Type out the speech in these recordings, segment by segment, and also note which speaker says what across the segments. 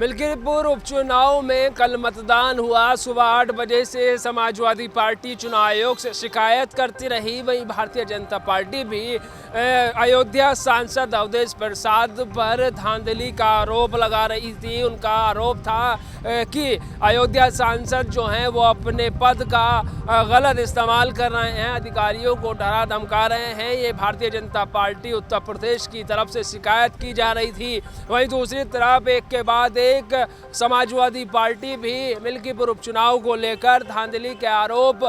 Speaker 1: मिल्कीपुर उपचुनाव में कल मतदान हुआ। सुबह 8 बजे से समाजवादी पार्टी चुनाव आयोग से शिकायत करती रही। वहीं भारतीय जनता पार्टी भी अयोध्या सांसद अवधेश प्रसाद पर धांधली का आरोप लगा रही थी। उनका आरोप था कि अयोध्या सांसद जो हैं वो अपने पद का गलत इस्तेमाल कर रहे हैं, अधिकारियों को डरा धमका रहे हैं। ये भारतीय जनता पार्टी उत्तर प्रदेश की तरफ से शिकायत की जा रही थी। वहीं दूसरी तरफ एक के बाद एक समाजवादी पार्टी भी मिल्कीपुर उपचुनाव को लेकर धांधली के आरोप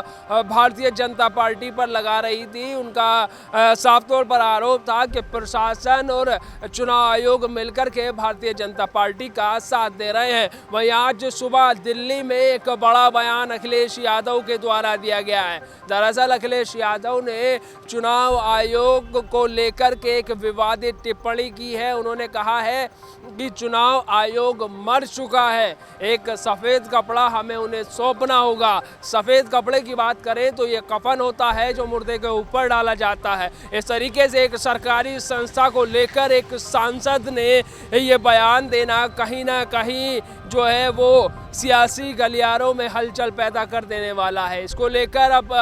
Speaker 1: भारतीय जनता पार्टी पर लगा रही थी। उनका साफ तौर पर आरोप था कि प्रशासन और चुनाव आयोग मिलकर के भारतीय जनता पार्टी का साथ दे रहे हैं। वहीं आज सुबह दिल्ली में एक बड़ा बयान अखिलेश यादव के द्वारा दिया गया है। दरअसल अखिलेश यादव ने चुनाव आयोग को लेकर के एक विवादित टिप्पणी की है। उन्होंने कहा है कि चुनाव आयोग मर चुका है, एक सफ़ेद कपड़ा हमें उन्हें सौंपना होगा। सफ़ेद कपड़े की बात करें तो ये कफन होता है जो मुर्दे के ऊपर डाला जाता है। इस तरीके से एक सरकारी संस्था को लेकर एक सांसद ने ये बयान देना कहीं ना कहीं जो है वो सियासी गलियारों में हलचल पैदा कर देने वाला है। इसको लेकर अब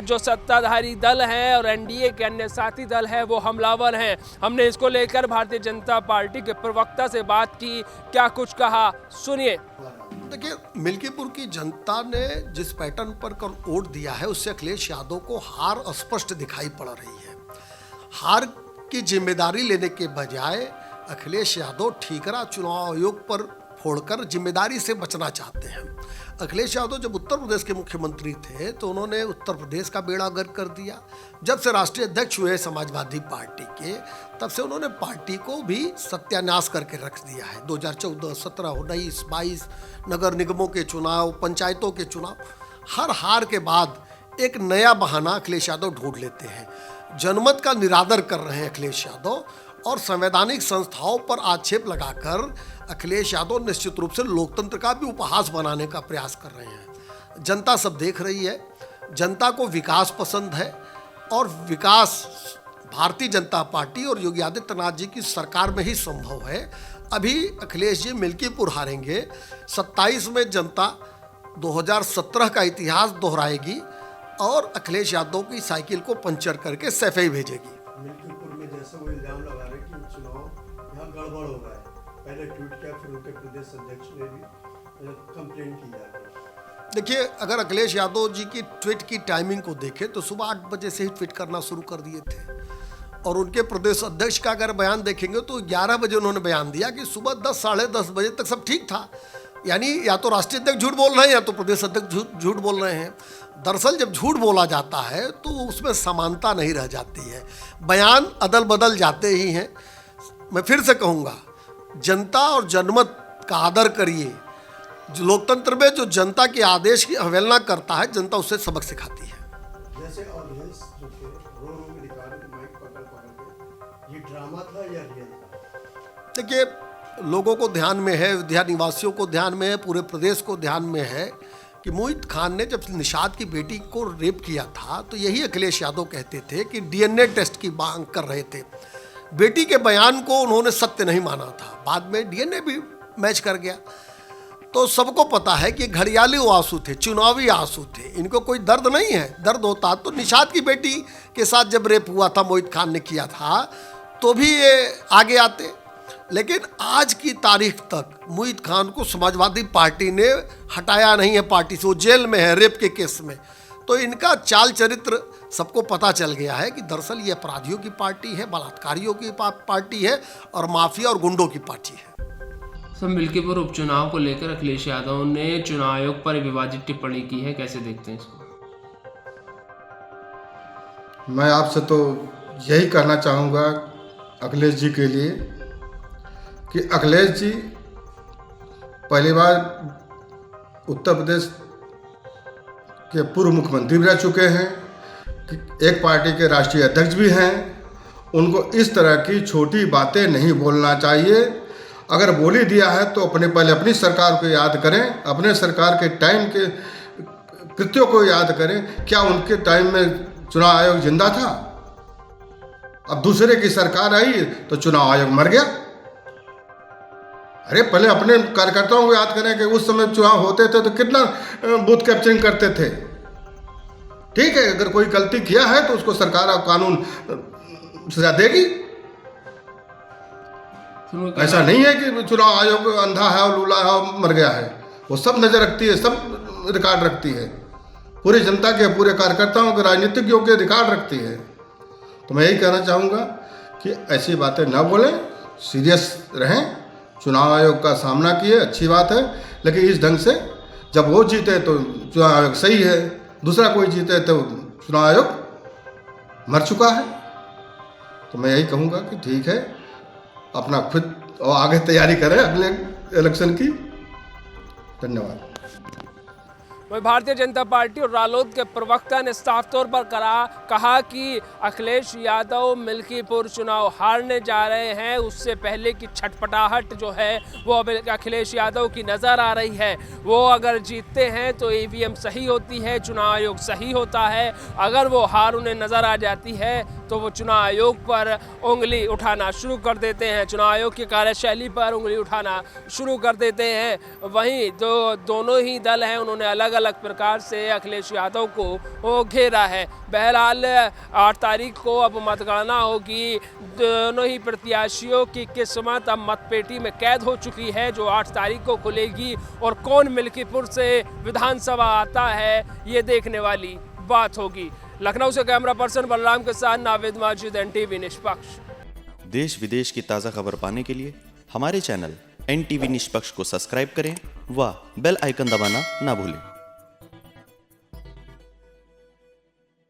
Speaker 1: जो सत्ताधारी दल है और एनडीए के अन्य साथी दल है वो हमलावर हैं। हमने इसको लेकर भारतीय जनता पार्टी के प्रवक्ता से बात की, क्या कुछ कहा सुनिए।
Speaker 2: देखिए, मिल्कीपुर की जनता ने जिस पैटर्न पर वोट दिया है उससे अखिलेश यादव को हार स्पष्ट दिखाई पड़ रही है। हार की जिम्मेदारी लेने के बजाय अखिलेश यादव ठीकरा चुनाव आयोग पर फोड़कर जिम्मेदारी से बचना चाहते हैं। अखिलेश यादव जब उत्तर प्रदेश के मुख्यमंत्री थे तो उन्होंने उत्तर प्रदेश का बेड़ा गर्क कर दिया। जब से राष्ट्रीय अध्यक्ष हुए समाजवादी पार्टी के, तब से उन्होंने पार्टी को भी सत्यानाश करके रख दिया है। 2014, 17, 19, 22 नगर निगमों के चुनाव, पंचायतों के चुनाव, हर हार के बाद एक नया बहाना अखिलेश यादव ढूंढ लेते हैं। जनमत का निरादर कर रहे हैं अखिलेश यादव और संवैधानिक संस्थाओं पर आक्षेप लगाकर अखिलेश यादव निश्चित रूप से लोकतंत्र का भी उपहास बनाने का प्रयास कर रहे हैं। जनता सब देख रही है, जनता को विकास पसंद है और विकास भारतीय जनता पार्टी और योगी आदित्यनाथ जी की सरकार में ही संभव है। अभी अखिलेश जी मिल्कीपुर हारेंगे, 27 में जनता 2017 का इतिहास दोहराएगी और अखिलेश यादव की साइकिल को पंचर करके सैफई भेजेगी।
Speaker 3: मिल्कीपुर में जैसे वो इल्जाम लगा रहे कि चुनाव यहाँ गड़बड़ हो रहा है, पहले ट्वीट किया, फिर उत्तर प्रदेश अध्यक्ष ने भी कंप्लेंट की जाती है।
Speaker 2: देखिए, अगर अखिलेश यादव जी की ट्वीट की टाइमिंग को देखें तो सुबह 8 बजे से ही ट्वीट करना शुरू कर दिए थे और उनके प्रदेश अध्यक्ष का अगर बयान देखेंगे तो 11 बजे उन्होंने बयान दिया कि सुबह 10, साढ़े 10 बजे तक सब ठीक था। यानी या तो राष्ट्रीय अध्यक्ष झूठ बोल रहे हैं या तो प्रदेश अध्यक्ष झूठ बोल रहे हैं। दरअसल जब झूठ बोला जाता है तो उसमें समानता नहीं रह जाती है, बयान अदल बदल जाते ही हैं। मैं फिर से कहूँगा, जनता और जनमत का आदर करिए। जो लोकतंत्र में जो जनता के आदेश की अवहेलना करता है, जनता उससे सबक सिखाती है।
Speaker 3: जैसे अवधेश जो थे रो रो में दिखा रहे थे माइक पकड़ के, ये ड्रामा था या रियल था?
Speaker 2: देखिए, लोगों को ध्यान में है, अयोध्या निवासियों को ध्यान में है, पूरे प्रदेश को ध्यान में है कि मोहित खान ने जब निषाद की बेटी को रेप किया था तो यही अखिलेश यादव कहते थे कि डीएनए टेस्ट की मांग कर रहे थे। बेटी के बयान को उन्होंने सत्य नहीं माना था, बाद में डीएनए भी मैच कर गया। तो सबको पता है कि घड़ियाली आंसू थे, चुनावी आंसू थे, इनको कोई दर्द नहीं है। दर्द होता तो निषाद की बेटी के साथ जब रेप हुआ था, मोहित खान ने किया था, तो भी ये आगे आते। लेकिन आज की तारीख तक मोहित खान को समाजवादी पार्टी ने हटाया नहीं है पार्टी से, वो जेल में है रेप के केस में। तो इनका चाल चरित्र सबको पता चल गया है कि दरअसल ये अपराधियों की पार्टी है, बलात्कारियों की पार्टी है और माफिया और गुंडों की पार्टी है।
Speaker 1: सर, मिल्कीपुर उपचुनाव को लेकर अखिलेश यादव ने चुनाव आयोग पर विवादित टिप्पणी की है, कैसे देखते हैं इसको?
Speaker 4: मैं आपसे तो यही कहना चाहूँगा अखिलेश जी के लिए कि अखिलेश जी पहली बार उत्तर प्रदेश के पूर्व मुख्यमंत्री भी रह चुके हैं, कि एक पार्टी के राष्ट्रीय अध्यक्ष भी हैं। उनको इस तरह की छोटी बातें नहीं बोलना चाहिए। अगर बोल ही दिया है तो पहले अपनी सरकार को याद करें, अपने सरकार के टाइम के कृत्यों को याद करें। क्या उनके टाइम में चुनाव आयोग जिंदा था? अब दूसरे की सरकार आई तो चुनाव आयोग मर गया। अरे पहले अपने कार्यकर्ताओं को याद करें कि उस समय चुनाव होते थे तो कितना बूथ कैप्चरिंग करते थे। ठीक है, अगर कोई गलती किया है तो उसको सरकार और कानून सजा देगी। ऐसा नहीं है कि चुनाव आयोग अंधा है और लूला है और मर गया है। वो सब नजर रखती है, सब रिकॉर्ड रखती है, पूरी जनता के, पूरे कार्यकर्ताओं के, राजनीतिज्ञों के रिकॉर्ड रखती है। तो मैं यही कहना चाहूँगा कि ऐसी बातें ना बोलें, सीरियस रहें। चुनाव आयोग का सामना किए, अच्छी बात है, लेकिन इस ढंग से जब वो जीते तो चुनाव आयोग सही है, दूसरा कोई जीते तो चुनाव आयोग मर चुका है। तो मैं यही कहूँगा कि ठीक है, अपना खुद और आगे तैयारी करें अगले इलेक्शन की। धन्यवाद।
Speaker 1: वहीं भारतीय जनता पार्टी और रालोद के प्रवक्ता ने साफ तौर पर कहा कि अखिलेश यादव मिल्कीपुर चुनाव हारने जा रहे हैं। उससे पहले की छटपटाहट जो है वो अब अखिलेश यादव की नज़र आ रही है। वो अगर जीतते हैं तो ईवीएम सही होती है, चुनाव आयोग सही होता है। अगर वो हार उन्हें नज़र आ जाती है तो वो चुनाव आयोग पर उंगली उठाना शुरू कर देते हैं, चुनाव आयोग की कार्यशैली पर उंगली उठाना शुरू कर देते हैं। वहीं दोनों ही दल हैं, उन्होंने अलग अलग प्रकार से अखिलेश यादव को वो घेरा है। बहरहाल 8 तारीख को अब मतगणना होगी। दोनों ही प्रत्याशियों की किस्मत अब मतपेटी में कैद हो चुकी है, जो 8 तारीख को खुलेगी। और कौन मिल्कीपुर से विधानसभा आता है, ये देखने वाली बात होगी। लखनऊ से कैमरा पर्सन बलराम के साथ नाविद माजिद, NTV निष्पक्ष।
Speaker 5: देश विदेश की ताज़ा खबर पाने के लिए हमारे चैनल NTV निष्पक्ष को सब्सक्राइब करें व बेल आइकन दबाना ना भूलें।